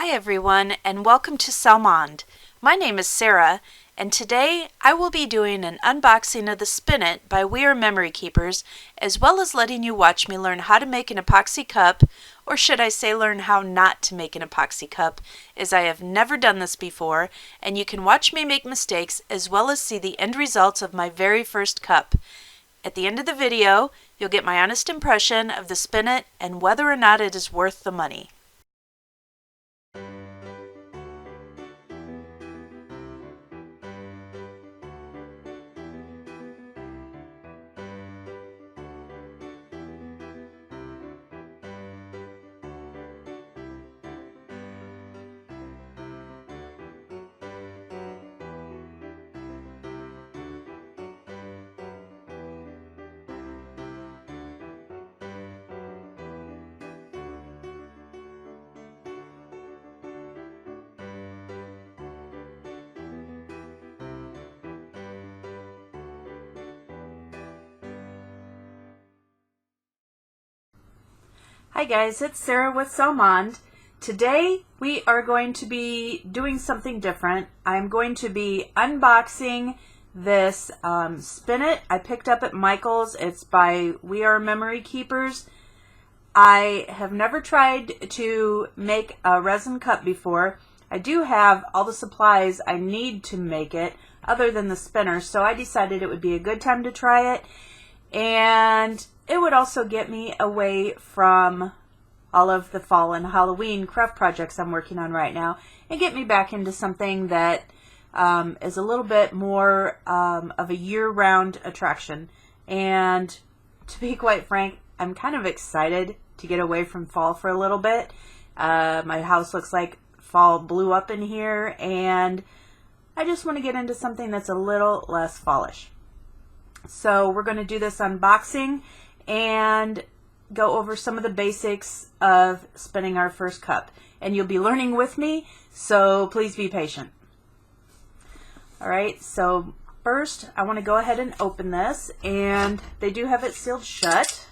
Hi everyone, and welcome to Salmond. My name is Sarah, and today I will be doing an unboxing of the Spinet by We Are Memory Keepers, as well as letting you watch me learn how to make an epoxy cup, or should I say learn how not to make an epoxy cup, as I have never done this before, and you can watch me make mistakes as well as see the end results of my very first cup. At the end of the video, you'll get my honest impression of the Spinet and whether or not it is worth the money. Hi guys, it's Sarah with Salmond. Today we are going to be doing something different. I'm going to be unboxing this Spinet I picked up at Michael's. It's by We Are Memory Keepers. I have never tried to make a resin cup before. I do have all the supplies I need to make it other than the spinner, so I decided it would be a good time to try it, and it would also get me away from all of the fall and Halloween craft projects I'm working on right now and get me back into something that is a little bit more of a year-round attraction. And to be quite frank, I'm kind of excited to get away from fall for a little bit. My house looks like fall blew up in here, and I just want to get into something that's a little less fallish. So we're going to do this unboxing and go over some of the basics of spinning our first cup. And you'll be learning with me, so please be patient. Alright, so first I want to go ahead and open this, and they do have it sealed shut.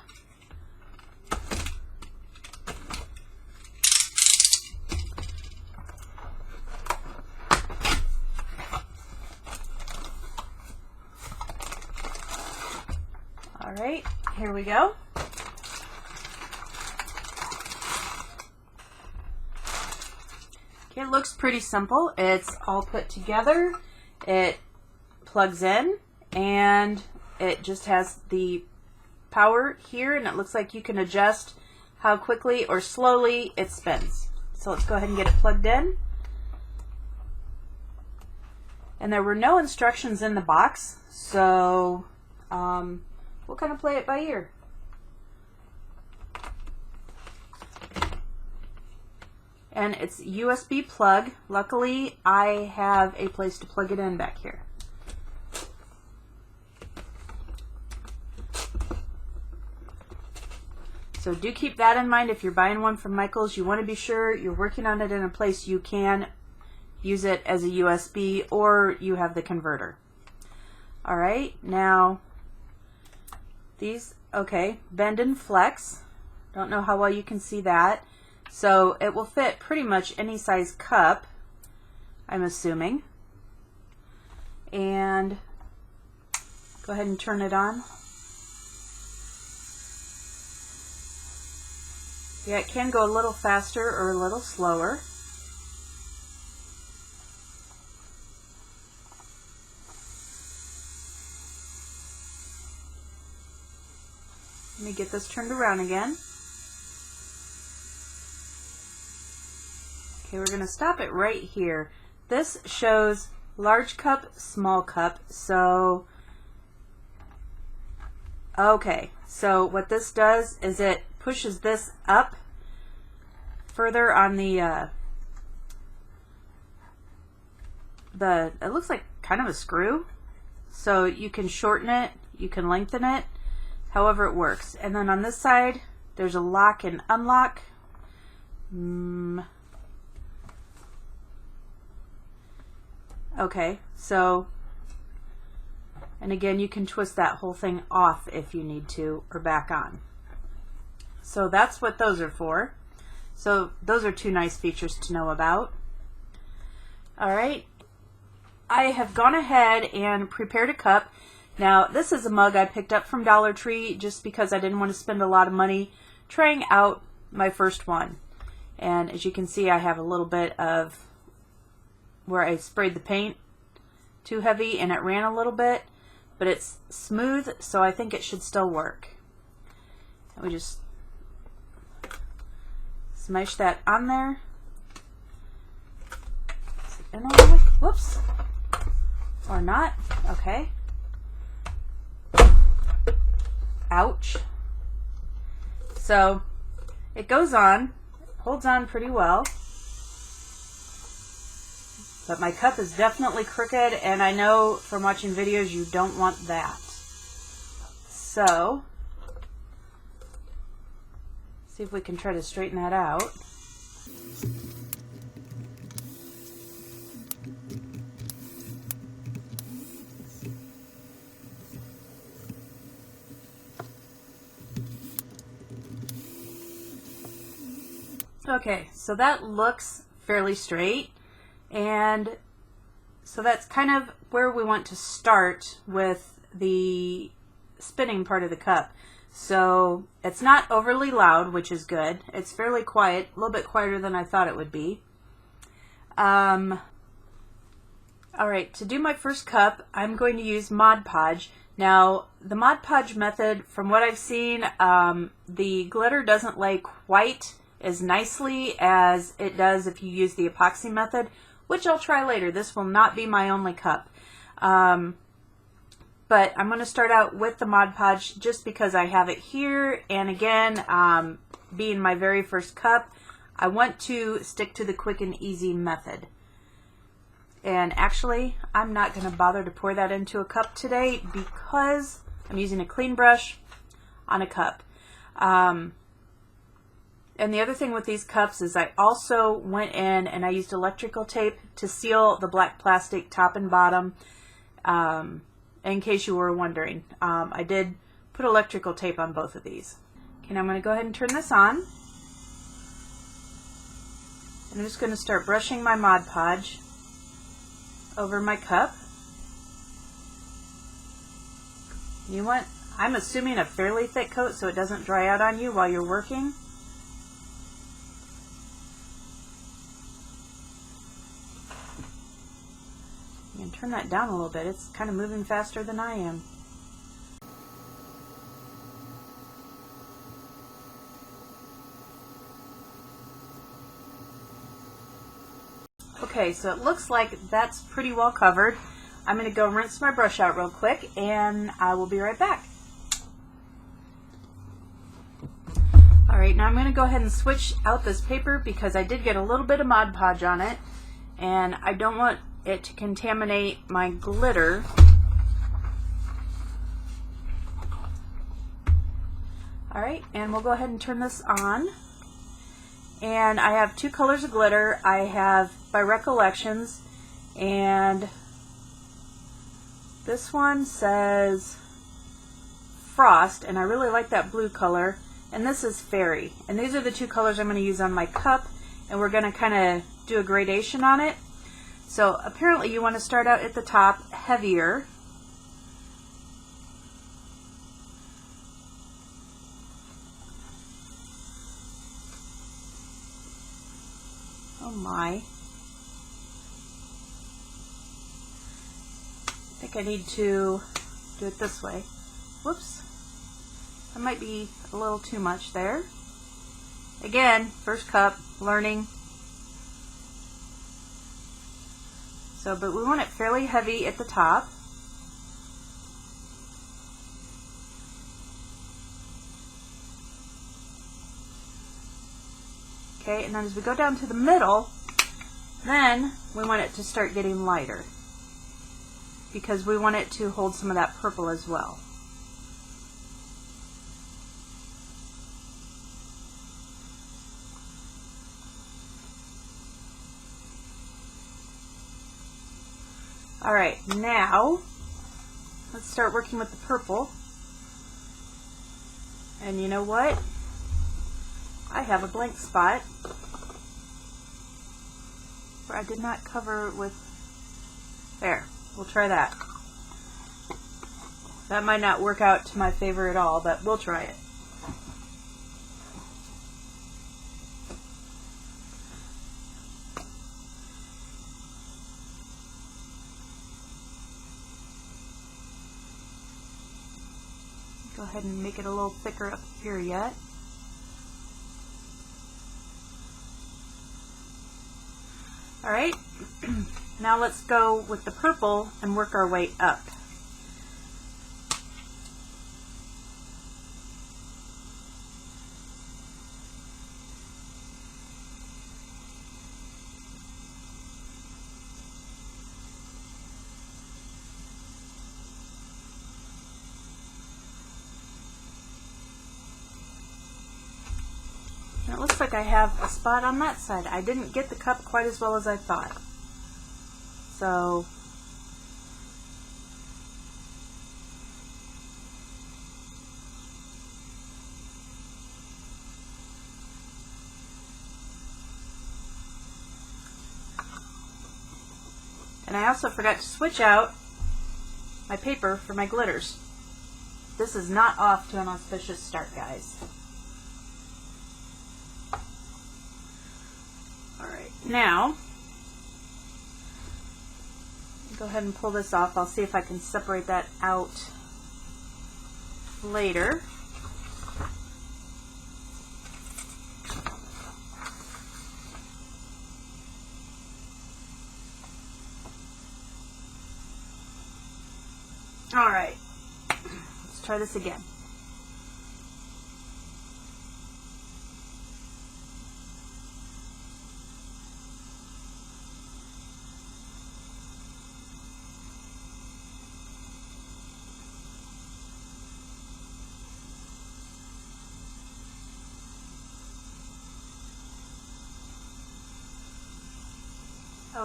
Alright, here we go. It looks pretty simple. It's all put together. It plugs in, and it just has the power here, and it looks like you can adjust how quickly or slowly it spins. So let's go ahead and get it plugged in. And there were no instructions in the box, so we'll kind of play it by ear. And it's USB plug. Luckily, I have a place to plug it in back here. So do keep that in mind if you're buying one from Michael's. You want to be sure you're working on it in a place you can use it as a USB, or you have the converter. Alright, now these, okay, bend and flex. Don't know how well you can see that. So it will fit pretty much any size cup, I'm assuming. And go ahead and turn it on. Yeah, it can go a little faster or a little slower. Let me get this turned around again. Okay, we're going to stop it right here. This shows large cup, small cup. So, okay, so what this does is it pushes this up further on the it looks like kind of a screw. So you can shorten it, you can lengthen it, however it works. And then on this side, there's a lock and unlock. Okay, so, and again, you can twist that whole thing off if you need to, or back on. So that's what those are for. So those are two nice features to know about. Alright, I have gone ahead and prepared a cup. Now this is a mug I picked up from Dollar Tree just because I didn't want to spend a lot of money trying out my first one. And as you can see, I have a little bit of where I sprayed the paint too heavy and it ran a little bit, but it's smooth, so I think it should still work. And we just smash that on there. And whoops, or not. Okay. Ouch. So it goes on, holds on pretty well, but my cup is definitely crooked, and I know from watching videos you don't want that. So see if we can try to straighten that out. Okay, so that looks fairly straight, and so that's kind of where we want to start with the spinning part of the cup. So it's not overly loud, which is good. It's fairly quiet, a little bit quieter than I thought it would be. Alright, to do my first cup, I'm going to use Mod Podge. Now, the Mod Podge method, from what I've seen, the glitter doesn't lay quite as nicely as it does if you use the epoxy method, which I'll try later. This will not be my only cup. But I'm going to start out with the Mod Podge just because I have it here, and again, being my very first cup, I want to stick to the quick and easy method. And actually, I'm not going to bother to pour that into a cup today because I'm using a clean brush on a cup. And the other thing with these cups is I also went in and I used electrical tape to seal the black plastic top and bottom, in case you were wondering. I did put electrical tape on both of these. Okay, now I'm going to go ahead and turn this on. And I'm just going to start brushing my Mod Podge over my cup. You want, I'm assuming, a fairly thick coat so it doesn't dry out on you while you're working. And turn that down a little bit. It's kind of moving faster than I am. Okay, so it looks like that's pretty well covered. I'm going to go rinse my brush out real quick and I will be right back. Alright, now I'm going to go ahead and switch out this paper because I did get a little bit of Mod Podge on it and I don't want it to contaminate my glitter. Alright, and we'll go ahead and turn this on. And I have two colors of glitter. I have by Recollections, and this one says Frost, and I really like that blue color. And this is Fairy. And these are the two colors I'm going to use on my cup, and we're going to kind of do a gradation on it. So apparently you want to start out at the top heavier. Oh my. I think I need to do it this way. Whoops. That might be a little too much there. Again, first cup, learning. So, but we want it fairly heavy at the top. Okay, and then as we go down to the middle, then we want it to start getting lighter because we want it to hold some of that purple as well. Alright, now let's start working with the purple. And you know what? I have a blank spot where I did not cover with, there, we'll try that. That might not work out to my favor at all, but we'll try it. Go ahead and make it a little thicker up here yet. Alright, now let's go with the purple and work our way up. It looks like I have a spot on that side. I didn't get the cup quite as well as I thought. So, and I also forgot to switch out my paper for my glitters. This is not off to an auspicious start, guys. Now, go ahead and pull this off. I'll see if I can separate that out later. All right, let's try this again.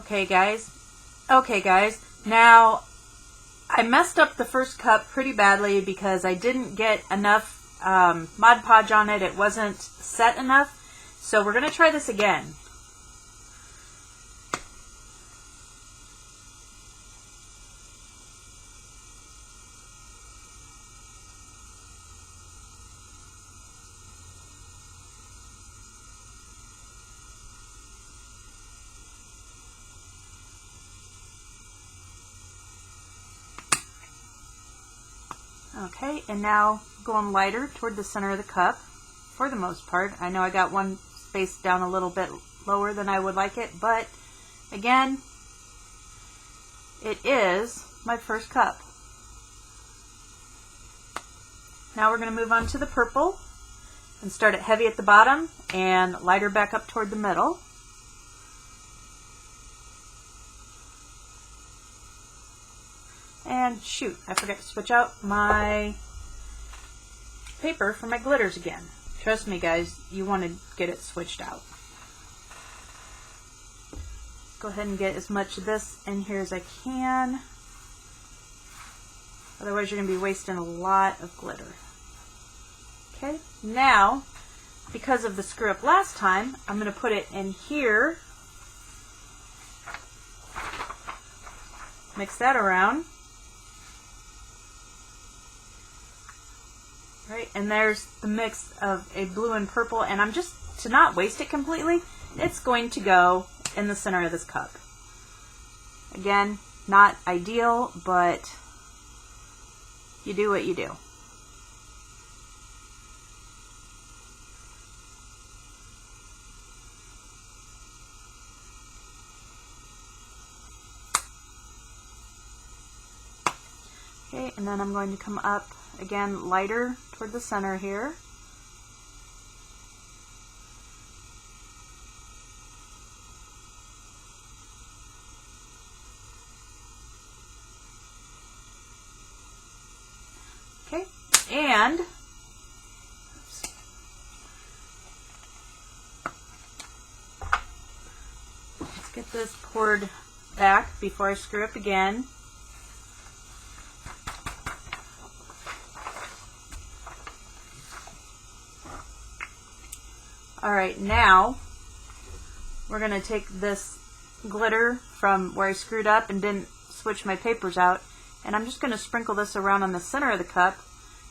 Okay guys, now I messed up the first cup pretty badly because I didn't get enough Mod Podge on it. It wasn't set enough. So we're going to try this again. Okay, and now going lighter toward the center of the cup for the most part. I know I got one space down a little bit lower than I would like it, but again, it is my first cup. Now we're going to move on to the purple and start it heavy at the bottom and lighter back up toward the middle. And shoot, I forgot to switch out my paper for my glitters again. Trust me guys, you want to get it switched out. Go ahead and get as much of this in here as I can. Otherwise you're going to be wasting a lot of glitter. Okay, now, because of the screw up last time, I'm going to put it in here. Mix that around. Right, and there's the mix of a blue and purple, and I'm just, to not waste it completely, it's going to go in the center of this cup. Again, not ideal, but you do what you do. Okay, and then I'm going to come up again lighter toward the center here. Okay, and let's get this poured back before I screw up again. Alright, now we're going to take this glitter from where I screwed up and didn't switch my papers out, and I'm just going to sprinkle this around on the center of the cup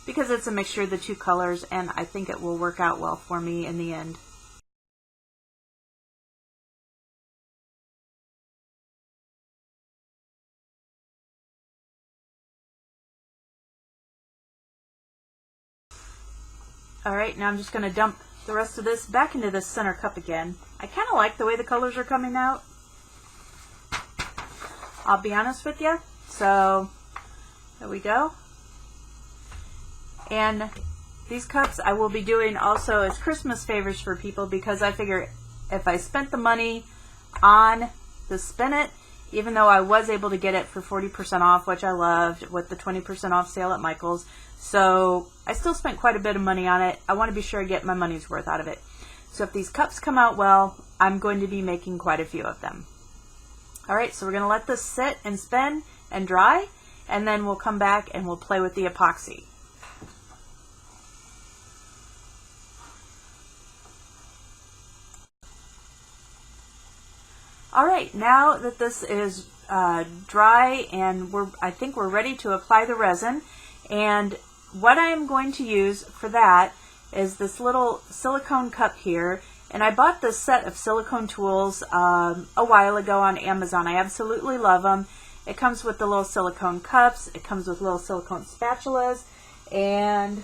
because it's a mixture of the two colors, and I think it will work out well for me in the end. Alright, now I'm just going to dump the rest of this back into this center cup again. I kind of like the way the colors are coming out, I'll be honest with you. So there we go. And these cups I will be doing also as Christmas favors for people, because I figure if I spent the money on the Spin It, even though I was able to get it for 40% off, which I loved, with the 20% off sale at Michael's, so I still spent quite a bit of money on it. I want to be sure I get my money's worth out of it. So if these cups come out well, I'm going to be making quite a few of them. Alright, so we're going to let this sit and spin and dry, and then we'll come back and we'll play with the epoxy. Alright, now that this is dry and I think we're ready to apply the resin, and what I am going to use for that is this little silicone cup here. And I bought this set of silicone tools a while ago on Amazon. I absolutely love them. It comes with the little silicone cups, it comes with little silicone spatulas, and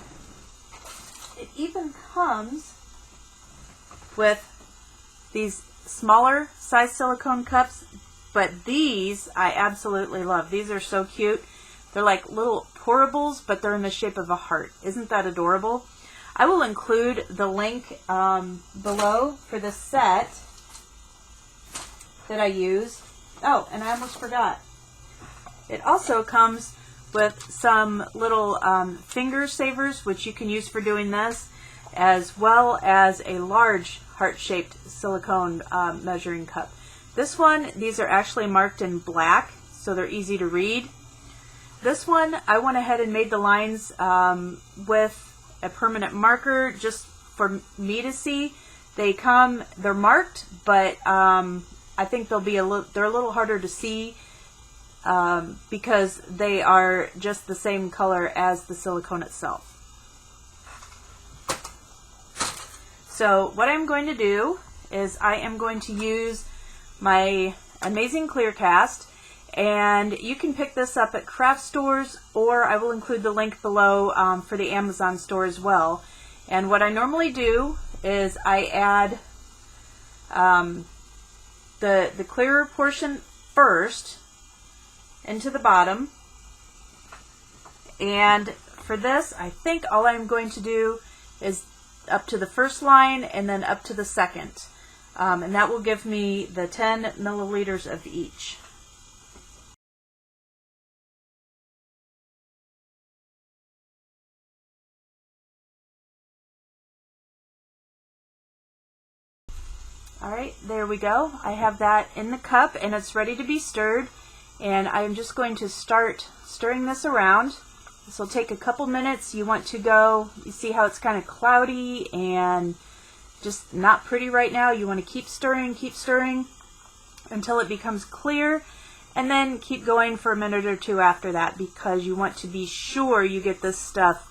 it even comes with these smaller size silicone cups, but these I absolutely love. These are so cute. They're like little pourables, but they're in the shape of a heart. Isn't that adorable? I will include the link below for the set that I use. Oh, and I almost forgot. It also comes with some little finger savers, which you can use for doing this, as well as a large heart-shaped silicone measuring cup. This one, these are actually marked in black, so they're easy to read. This one, I went ahead and made the lines with a permanent marker just for me to see. They're marked, but I think they're a little harder to see because they are just the same color as the silicone itself. So what I'm going to do is I am going to use my amazing clear cast, and you can pick this up at craft stores, or I will include the link below for the Amazon store as well. And what I normally do is I add the clearer portion first into the bottom, and for this I think all I'm going to do is up to the first line and then up to the second, and that will give me the 10 milliliters of each. Alright, there we go. I have that in the cup and it's ready to be stirred, and I'm just going to start stirring this around. This will take a couple minutes. You want to go, you see how it's kind of cloudy and just not pretty right now. You want to keep stirring until it becomes clear, and then keep going for a minute or two after that, because you want to be sure you get this stuff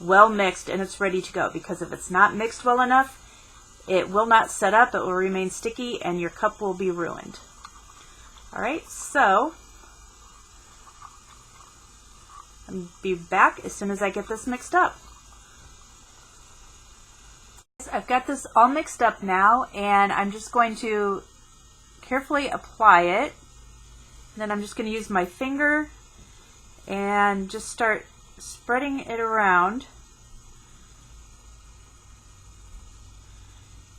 well mixed and it's ready to go, because if it's not mixed well enough, it will not set up, it will remain sticky, and your cup will be ruined. Alright, so I'll be back as soon as I get this mixed up. I've got this all mixed up now, and I'm just going to carefully apply it. And then I'm just going to use my finger and just start spreading it around,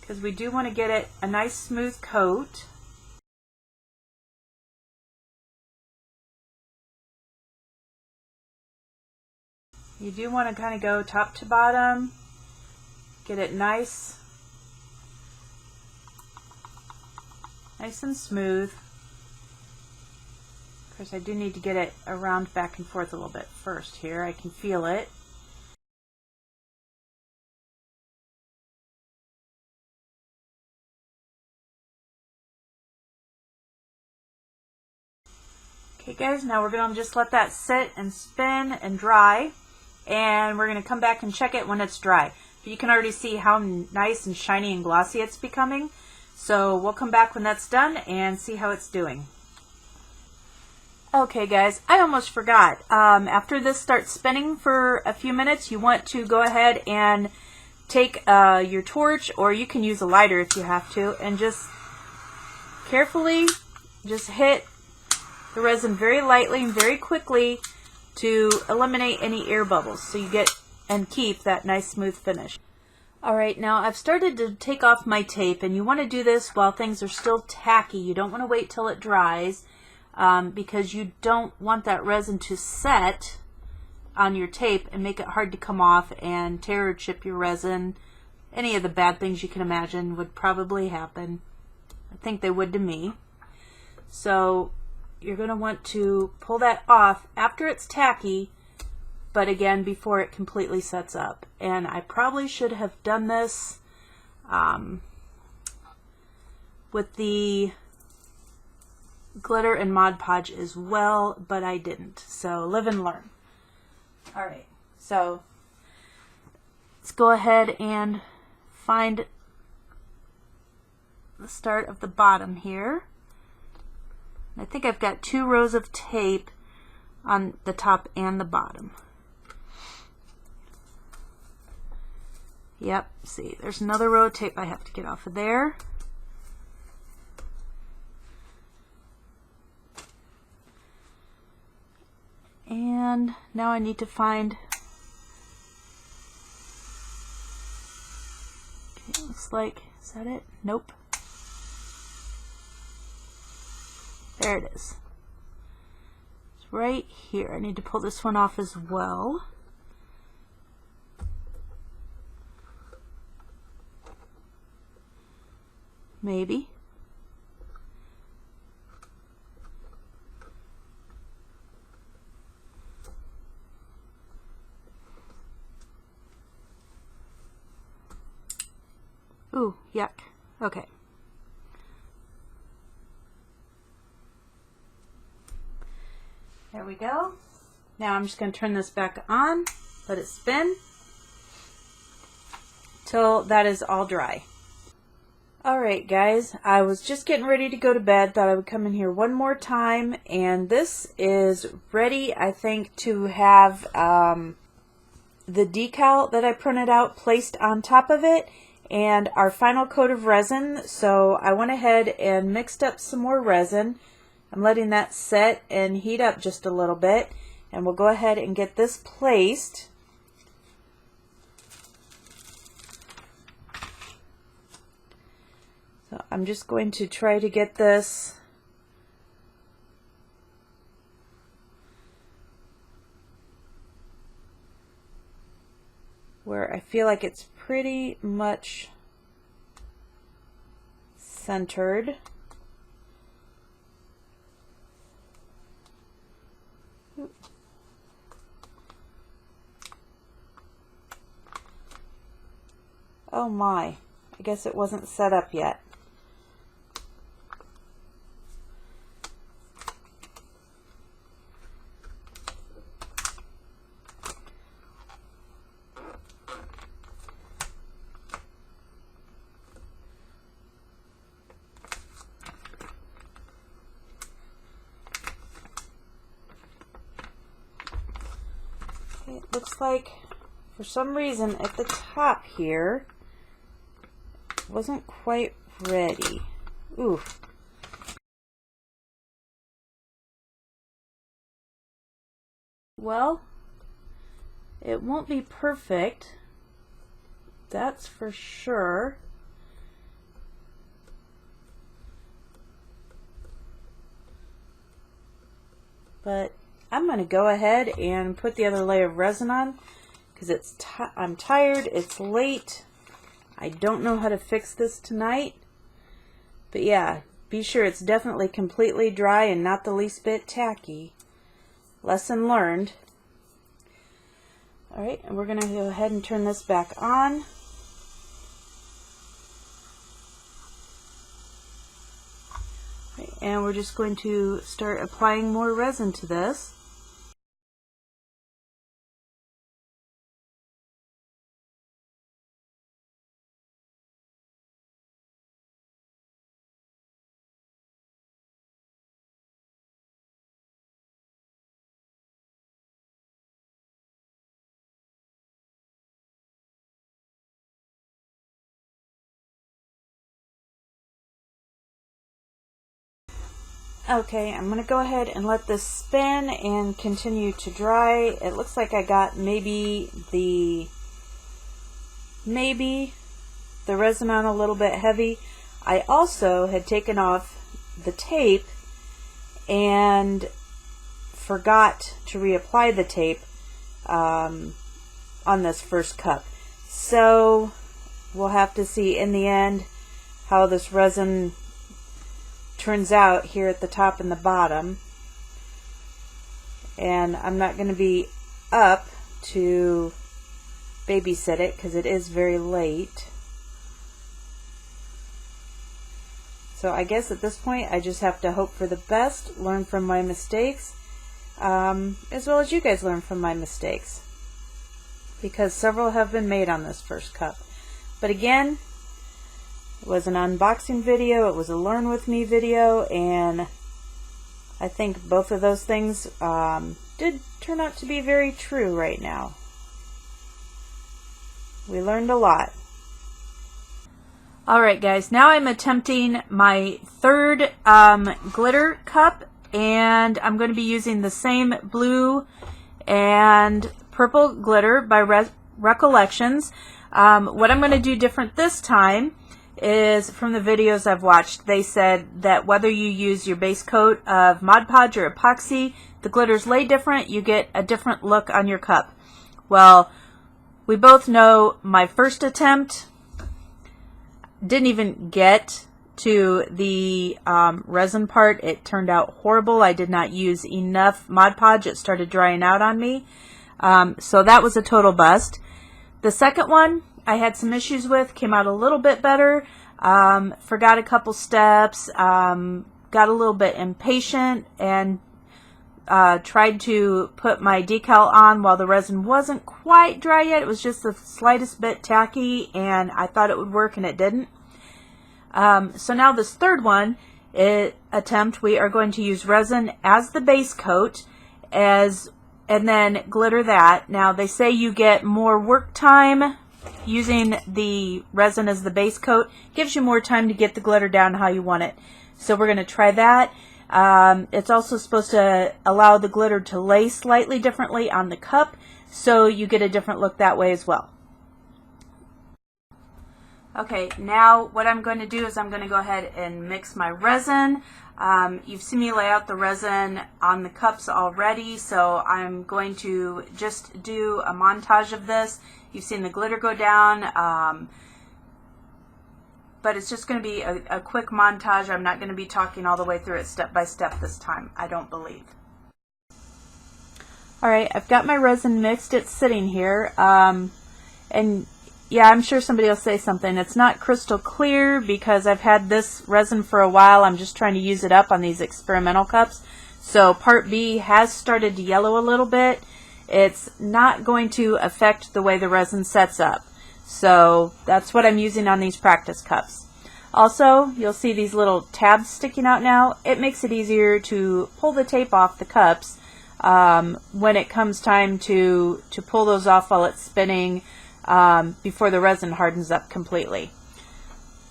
because we do want to get it a nice smooth coat. You do want to kind of go top to bottom, get it nice and smooth. Of course, I do need to get it around back and forth a little bit first here. I can feel it. Okay guys, now we're going to just let that sit and spin and dry, and we're going to come back and check it when it's dry. But you can already see how nice and shiny and glossy it's becoming. So we'll come back when that's done and see how it's doing. Okay guys, I almost forgot. After this starts spinning for a few minutes, you want to go ahead and take your torch, or you can use a lighter if you have to, and just carefully just hit the resin very lightly and very quickly to eliminate any air bubbles, so you get and keep that nice smooth finish. Alright, now I've started to take off my tape, and you want to do this while things are still tacky. You don't want to wait till it dries, because you don't want that resin to set on your tape and make it hard to come off and tear or chip your resin. Any of the bad things you can imagine would probably happen. I think they would to me. So you're going to want to pull that off after it's tacky, but again before it completely sets up. And I probably should have done this with the glitter and Mod Podge as well, but I didn't. So live and learn. Alright, so let's go ahead and find the start of the bottom here. I think I've got 2 rows of tape on the top and the bottom. Yep, see, there's another row of tape I have to get off of there. And now I need to find, okay, it looks like, is that it? Nope. There it is. It's right here. I need to pull this one off as well. Maybe. Ooh, yuck. Okay. There we go. Now I'm just going to turn this back on, let it spin till that is all dry. Alright guys, I was just getting ready to go to bed, thought I would come in here one more time, and this is ready, I think, to have the decal that I printed out placed on top of it and our final coat of resin. So I went ahead and mixed up some more resin. I'm letting that set and heat up just a little bit, and we'll go ahead and get this placed. So I'm just going to try to get this where I feel like it's pretty much centered. Oh my, I guess it wasn't set up yet. Okay, it looks like for some reason at the top here wasn't quite ready. Ooh. Well, it won't be perfect, that's for sure. But I'm going to go ahead and put the other layer of resin on because I'm tired, it's late. I don't know how to fix this tonight, but yeah, be sure it's definitely completely dry and not the least bit tacky. Lesson learned. Alright, and we're going to go ahead and turn this back on. Right, and we're just going to start applying more resin to this. Okay, I'm going to go ahead and let this spin and continue to dry. It looks like I got maybe the resin on a little bit heavy. I also had taken off the tape and forgot to reapply the tape on this first cup. So we'll have to see in the end how this resin turns out here at the top and the bottom. And I'm not going to be up to babysit it because it is very late. So I guess at this point I just have to hope for the best, learn from my mistakes, as well as you guys learn from my mistakes, because several have been made on this first cup. But again, it was an unboxing video, it was a learn with me video, and I think both of those things did turn out to be very true right now. We learned a lot. Alright guys, now I'm attempting my third glitter cup, and I'm going to be using the same blue and purple glitter by Recollections. What I'm going to do different this time is, from the videos I've watched, they said that whether you use your base coat of Mod Podge or epoxy, the glitters lay different, you get a different look on your cup. Well, we both know my first attempt didn't even get to the resin part. It turned out horrible. I did not use enough Mod Podge. It started drying out on me. So that was a total bust. The second one I had some issues with, came out a little bit better, forgot a couple steps, got a little bit impatient, and tried to put my decal on while the resin wasn't quite dry yet. It was just the slightest bit tacky, and I thought it would work, and it didn't. So now this third one attempt, we are going to use resin as the base coat, and then glitter that. Now they say you get more work time using the resin as the base coat. Gives you more time to get the glitter down how you want it. So we're going to try that. It's also supposed to allow the glitter to lay slightly differently on the cup, so you get a different look that way as well. Okay, now what I'm going to do is I'm going to go ahead and mix my resin. You've seen me lay out the resin on the cups already, so I'm going to just do a montage of this. You've seen the glitter go down, but it's just going to be a quick montage. I'm not going to be talking all the way through it step by step this time, I don't believe. Alright, I've got my resin mixed. It's sitting here, and yeah, I'm sure somebody will say something. It's not crystal clear because I've had this resin for a while. I'm just trying to use it up on these experimental cups. So part B has started to yellow a little bit. It's not going to affect the way the resin sets up. So that's what I'm using on these practice cups. Also, you'll see these little tabs sticking out now. It makes it easier to pull the tape off the cups when it comes time to pull those off while it's spinning, before the resin hardens up completely.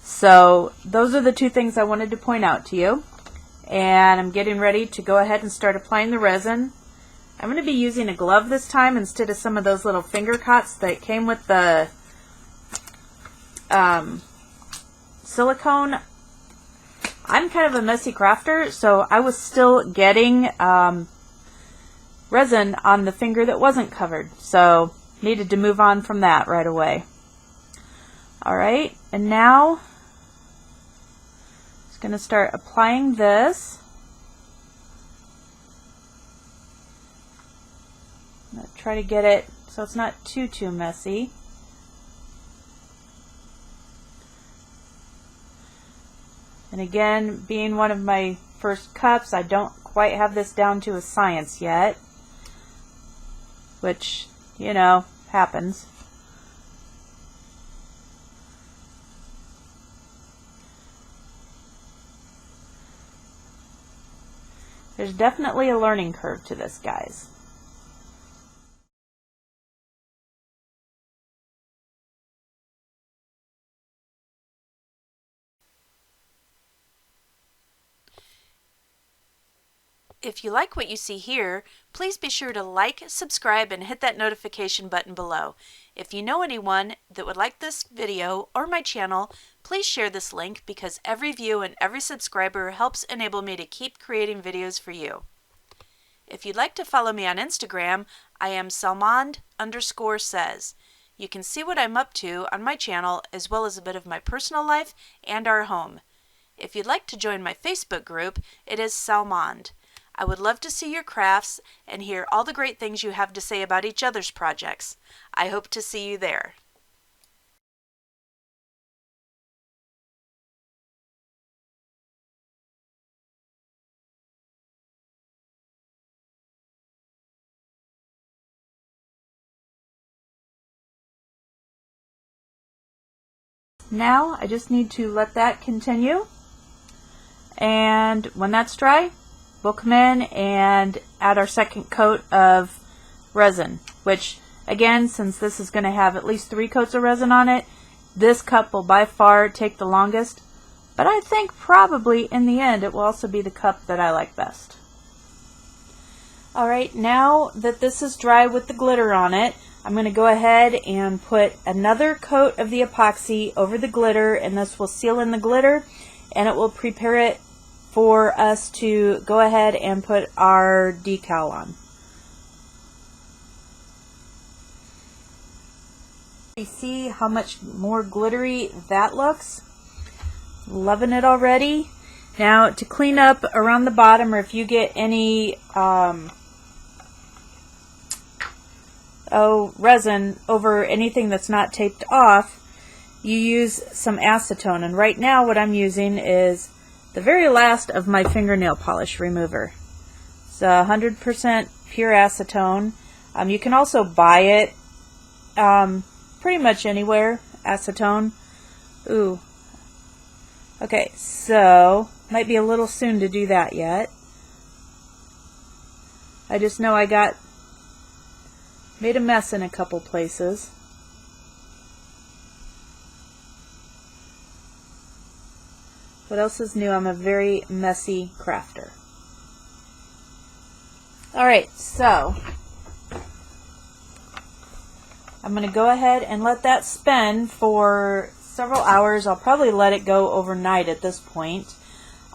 So those are the two things I wanted to point out to you. And I'm getting ready to go ahead and start applying the resin. I'm going to be using a glove this time instead of some of those little finger cots that came with the silicone. I'm kind of a messy crafter, so I was still getting resin on the finger that wasn't covered. So needed to move on from that right away. Alright, and now I'm just going to start applying this. I'm going to try to get it so it's not too messy. And again, being one of my first cups. I don't quite have this down to a science yet, which, you know, happens. There's definitely a learning curve to this, guys. If you like what you see here, please be sure to like, subscribe, and hit that notification button below. If you know anyone that would like this video or my channel, please share this link because every view and every subscriber helps enable me to keep creating videos for you. If you'd like to follow me on Instagram, I am Salmond_says. You can see what I'm up to on my channel as well as a bit of my personal life and our home. If you'd like to join my Facebook group, it is Salmond. I would love to see your crafts and hear all the great things you have to say about each other's projects. I hope to see you there. Now I just need to let that continue, and when that's dry, we'll come in and add our second coat of resin, which again, since this is going to have at least 3 coats of resin on it, this cup will by far take the longest, but I think probably in the end it will also be the cup that I like best. Alright, now that this is dry with the glitter on it, I'm going to go ahead and put another coat of the epoxy over the glitter, and this will seal in the glitter and it will prepare it for us to go ahead and put our decal on. You see how much more glittery that looks? Loving it already. Now to clean up around the bottom, or if you get any resin over anything that's not taped off, you use some acetone, and right now what I'm using is the very last of my fingernail polish remover. It's 100% pure acetone. You can also buy it pretty much anywhere, acetone. Ooh. Okay, so might be a little soon to do that yet. I just know I made a mess in a couple places. What else is new? I'm a very messy crafter. Alright, so I'm going to go ahead and let that spin for several hours. I'll probably let it go overnight at this point.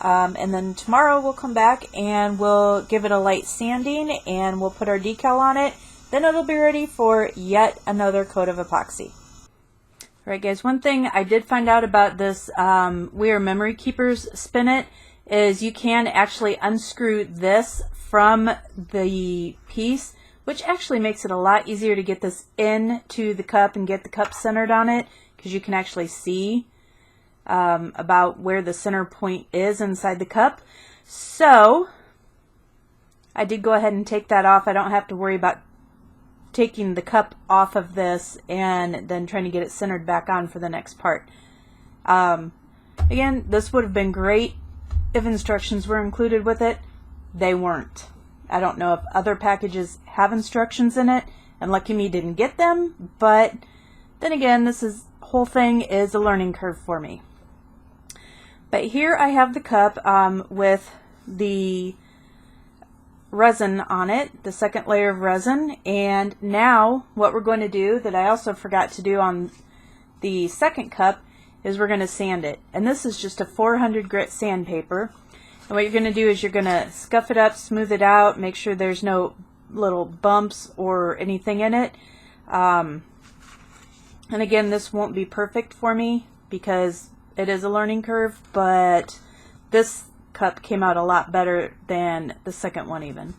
And then tomorrow we'll come back and we'll give it a light sanding and we'll put our decal on it. Then it'll be ready for yet another coat of epoxy. Alright guys, one thing I did find out about this We Are Memory Keepers Spinet is you can actually unscrew this from the piece, which actually makes it a lot easier to get this into the cup and get the cup centered on it, because you can actually see about where the center point is inside the cup. So I did go ahead and take that off. I don't have to worry about taking the cup off of this and then trying to get it centered back on for the next part. Again, this would have been great if instructions were included with it. They weren't. I don't know if other packages have instructions in it, and lucky me didn't get them, but then again, this whole thing is a learning curve for me. But here I have the cup with the resin on it, the second layer of resin, and now what we're going to do that I also forgot to do on the second cup is we're going to sand it. And this is just a 400 grit sandpaper. And what you're going to do is you're going to scuff it up, smooth it out, make sure there's no little bumps or anything in it. And again, this won't be perfect for me because it is a learning curve, but this cup came out a lot better than the second one even.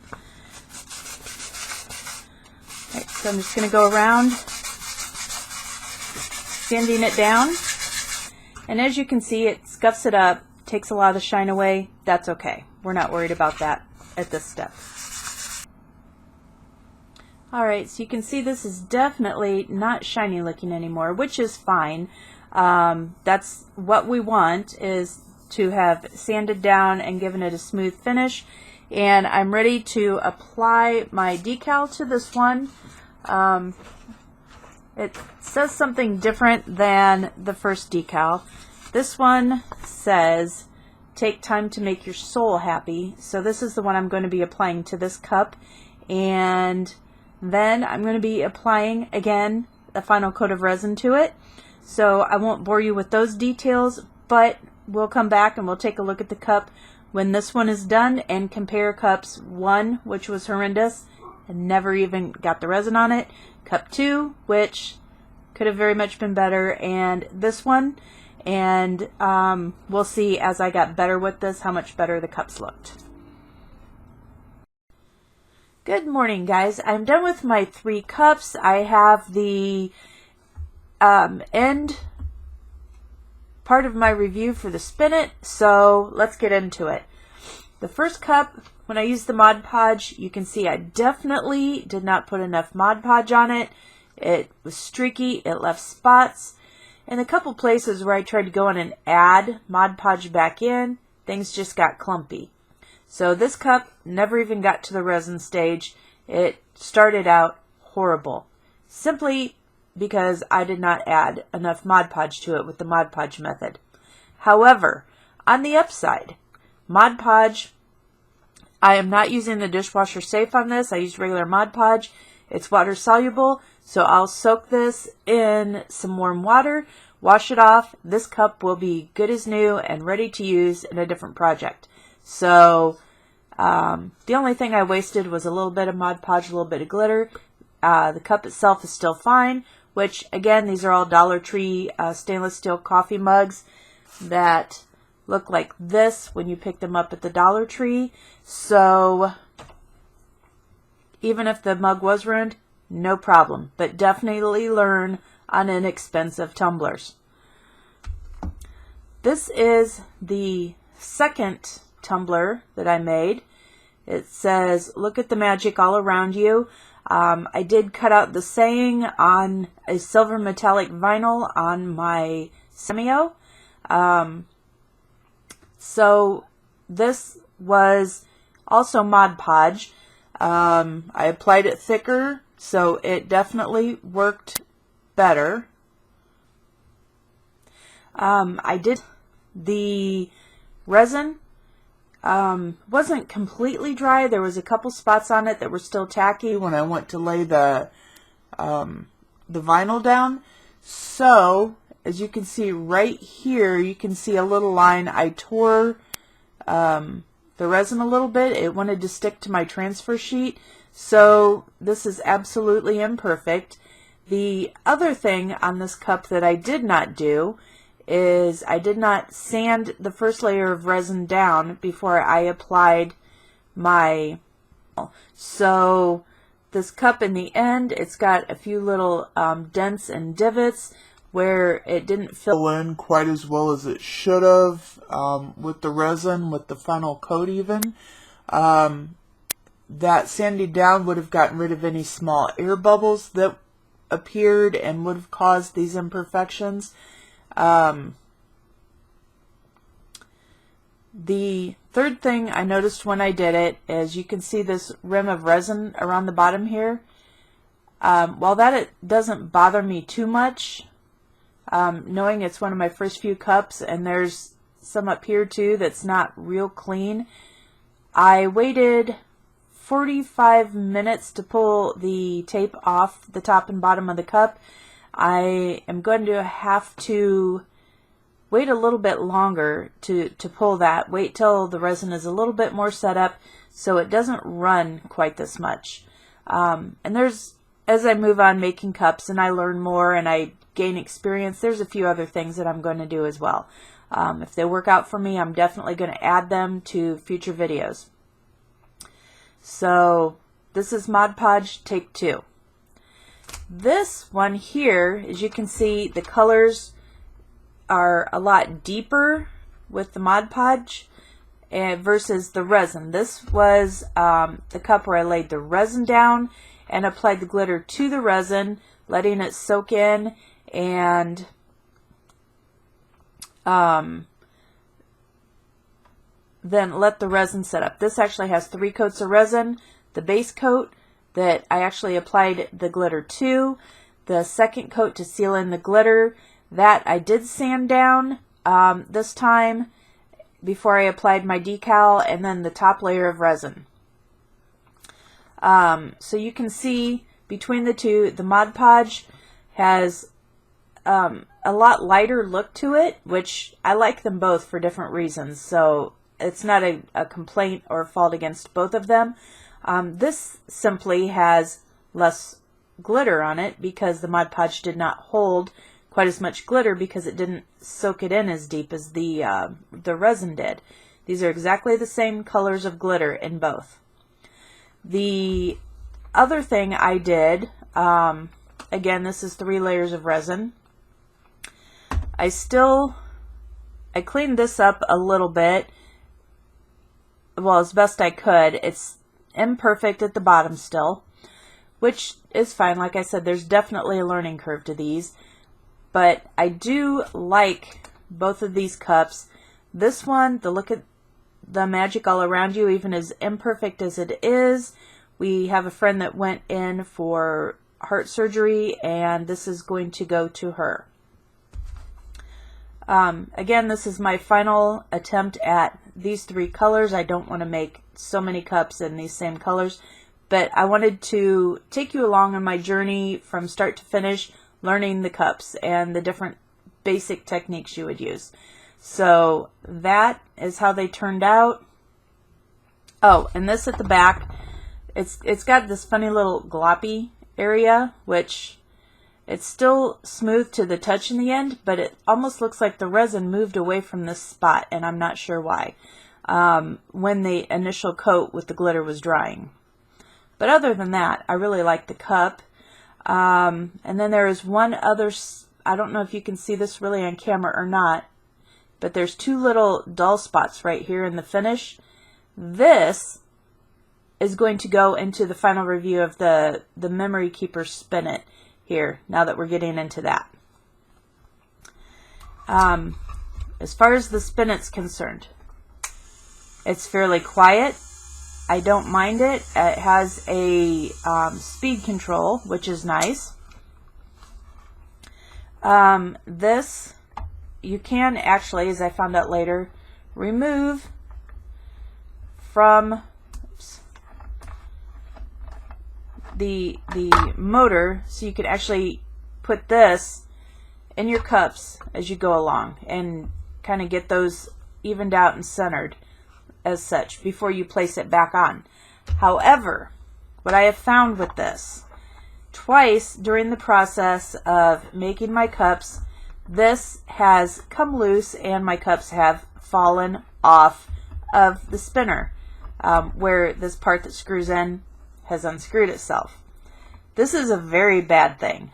Right, so I'm just going to go around sanding it down, and as you can see, it scuffs it up takes a lot of the shine away, that's okay. We're not worried about that at this step. Alright, so you can see this is definitely not shiny looking anymore, which is fine. That's what we want, is to have sanded down and given it a smooth finish. And I'm ready to apply my decal to this one. It says something different than the first decal. This one says, take time to make your soul happy. So this is the one I'm going to be applying to this cup. And then I'm going to be applying, again, a final coat of resin to it. So I won't bore you with those details, but we'll come back and we'll take a look at the cup when this one is done and compare cups 1, which was horrendous and never even got the resin on it, cup 2, which could have very much been better, and this one. And we'll see as I got better with this how much better the cups looked. Good morning, guys. I'm done with my 3 cups. I have the end part of my review for the spinet, so let's get into it. The first cup, when I used the Mod Podge, you can see I definitely did not put enough Mod Podge on it. It was streaky, it left spots. In a couple places where I tried to go in and add Mod Podge back in, things just got clumpy. So this cup never even got to the resin stage. It started out horrible, simply because I did not add enough Mod Podge to it with the Mod Podge method. However, on the upside, Mod Podge, I am not using the dishwasher safe on this. I used regular Mod Podge. It's water soluble, so I'll soak this in some warm water, wash it off. This cup will be good as new and ready to use in a different project. So the only thing I wasted was a little bit of Mod Podge, a little bit of glitter. The cup itself is still fine, which again, these are all Dollar Tree stainless steel coffee mugs that look like this when you pick them up at the Dollar Tree. So even if the mug was ruined, no problem, but definitely learn on inexpensive tumblers. This is the second tumbler that I made. It says, look at the magic all around you. I did cut out the saying on a silver metallic vinyl on my Semio. So this was also Mod Podge. I applied it thicker, so it definitely worked better. I did the resin. Wasn't completely dry. There was a couple spots on it that were still tacky when I went to lay the vinyl down. So as you can see right here, you can see a little line. I tore the resin a little bit. It wanted to stick to my transfer sheet. So this is absolutely imperfect. The other thing on this cup that I did not do is I did not sand the first layer of resin down before I applied my, so this cup in the end, it's got a few little dents and divots where it didn't fill in quite as well as it should have with the resin, with the final coat even. That sanding down would have gotten rid of any small air bubbles that appeared and would have caused these imperfections. The third thing I noticed when I did it is you can see this rim of resin around the bottom here. While that it doesn't bother me too much, knowing it's one of my first few cups and there's some up here too that's not real clean, I waited 45 minutes to pull the tape off the top and bottom of the cup. I am going to have to wait a little bit longer to pull that. Wait till the resin is a little bit more set up so it doesn't run quite this much. And there's, as I move on making cups and I learn more and I gain experience, there's a few other things that I'm going to do as well. If they work out for me, I'm definitely going to add them to future videos. So this is Mod Podge Take 2. This one here, as you can see, the colors are a lot deeper with the Mod Podge versus the resin. This was the cup where I laid the resin down and applied the glitter to the resin, letting it soak in, and then let the resin set up. This actually has 3 coats of resin. The base coat that I actually applied the glitter to, the second coat to seal in the glitter, that I did sand down this time before I applied my decal, and then the top layer of resin. So you can see between the two, the Mod Podge has a lot lighter look to it, which I like them both for different reasons. So it's not a complaint or fault against both of them. This simply has less glitter on it because the Mod Podge did not hold quite as much glitter because it didn't soak it in as deep as the resin did. These are exactly the same colors of glitter in both. The other thing I did, again, this is 3 layers of resin. I cleaned this up a little bit, well, as best I could. It's imperfect at the bottom still, which is fine. Like I said, there's definitely a learning curve to these, but I do like both of these cups. This one, the look at the magic all around you, even as imperfect as it is. We have a friend that went in for heart surgery, and this is going to go to her. Again, this is my final attempt at these 3 colors. I don't want to make so many cups in these same colors, but I wanted to take you along on my journey from start to finish, learning the cups and the different basic techniques you would use. So that is how they turned out. Oh, and this at the back, it's got this funny little gloppy area, which it's still smooth to the touch in the end, but it almost looks like the resin moved away from this spot, and I'm not sure why, when the initial coat with the glitter was drying. But other than that, I really like the cup. And then there is one other, I don't know if you can see this really on camera or not, but there's 2 little dull spots right here in the finish. This is going to go into the final review of the Memory Keeper Spinet here, now that we're getting into that. As far as the spinet's concerned, it's fairly quiet. I don't mind it. It has a speed control, which is nice. This, you can actually, as I found out later, remove from the motor, so you could actually put this in your cups as you go along and kind of get those evened out and centered as such before you place it back on. However, what I have found with this, twice during the process of making my cups, this has come loose and my cups have fallen off of the spinner, where this part that screws in has unscrewed itself. This is a very bad thing.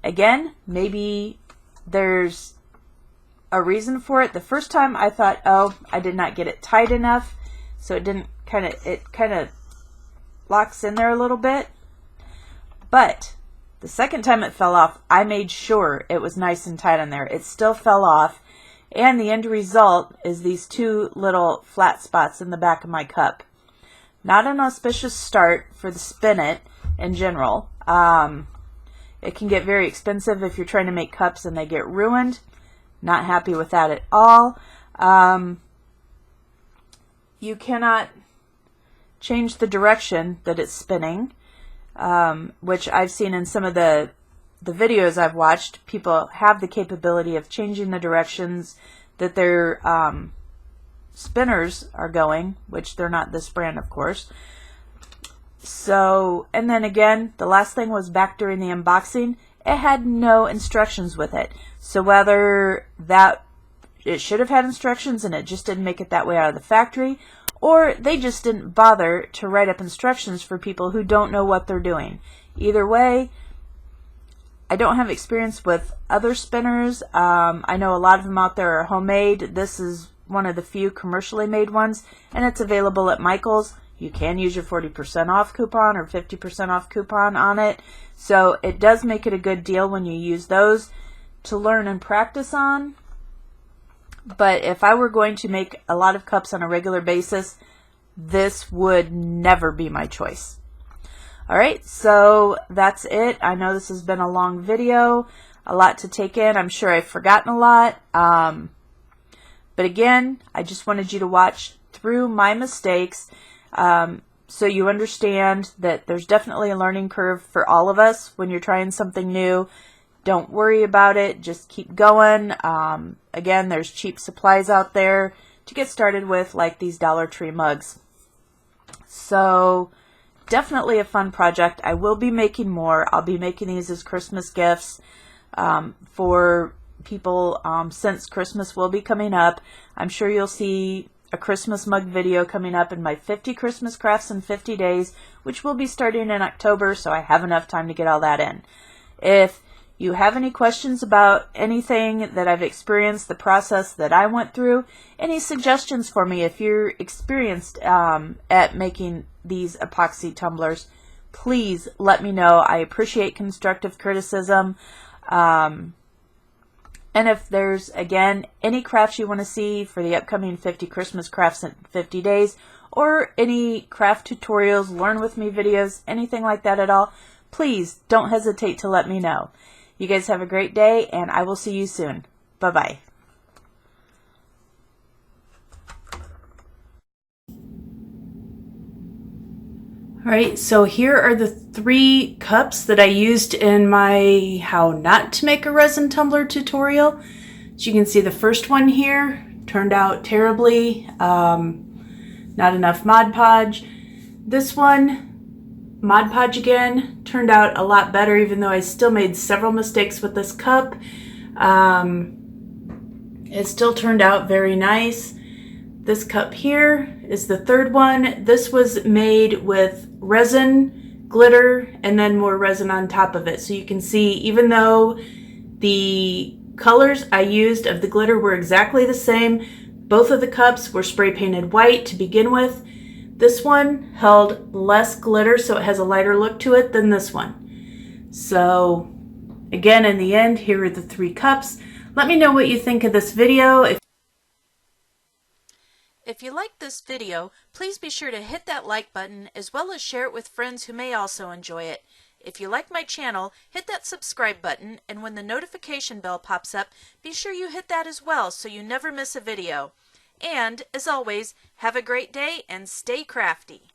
Again, maybe there's a reason for it. The first time I thought, oh, I did not get it tight enough, so it didn't it kind of locks in there a little bit. But the second time it fell off, I made sure it was nice and tight on there. It still fell off, and the end result is these 2 little flat spots in the back of my cup. Not an auspicious start for the spinet in general. It can get very expensive if you're trying to make cups and they get ruined. Not happy with that at all. You cannot change the direction that it's spinning, which I've seen in some of the videos I've watched. People have the capability of changing the directions that their spinners are going, which they're not this brand, of course. So, and then again, the last thing was back during the unboxing, it had no instructions with it. So whether that it should have had instructions and it just didn't make it that way out of the factory, or they just didn't bother to write up instructions for people who don't know what they're doing. Either way, I don't have experience with other spinners. I know a lot of them out there are homemade. This is one of the few commercially made ones, and it's available at Michael's. You can use your 40% off coupon or 50% off coupon on it. So it does make it a good deal when you use those to learn and practice on. But if I were going to make a lot of cups on a regular basis, this would never be my choice. Alright, so that's it. I know this has been a long video, a lot to take in. I'm sure I've forgotten a lot. But again, I just wanted you to watch through my mistakes so you understand that there's definitely a learning curve for all of us when you're trying something new. Don't worry about it. Just keep going. Again, there's cheap supplies out there to get started with, like these Dollar Tree mugs. So definitely a fun project. I will be making more. I'll be making these as Christmas gifts for people since Christmas will be coming up. I'm sure you'll see a Christmas mug video coming up in my 50 Christmas crafts in 50 days, which will be starting in October, so I have enough time to get all that in. If you have any questions about anything that I've experienced, the process that I went through, any suggestions for me if you're experienced at making these epoxy tumblers, please let me know. I appreciate constructive criticism. And if there's, again, any crafts you want to see for the upcoming 50 Christmas crafts in 50 days, or any craft tutorials, learn with me videos, anything like that at all, please don't hesitate to let me know. You guys have a great day, and I will see you soon. Bye-bye. Alright, so here are the 3 cups that I used in my how not to make a resin tumbler tutorial. As you can see, the first one here turned out terribly. Not enough Mod Podge. This one, Mod Podge again, turned out a lot better, even though I still made several mistakes with this cup. It still turned out very nice. This cup here is the third one. This was made with resin, glitter, and then more resin on top of it. So you can see, even though the colors I used of the glitter were exactly the same, both of the cups were spray painted white to begin with. This one held less glitter, so it has a lighter look to it than this one. So again, in the end, here are the 3 cups. Let me know what you think of this video. If you liked this video, please be sure to hit that like button as well as share it with friends who may also enjoy it. If you like my channel, hit that subscribe button, and when the notification bell pops up, be sure you hit that as well so you never miss a video. And, as always, have a great day and stay crafty.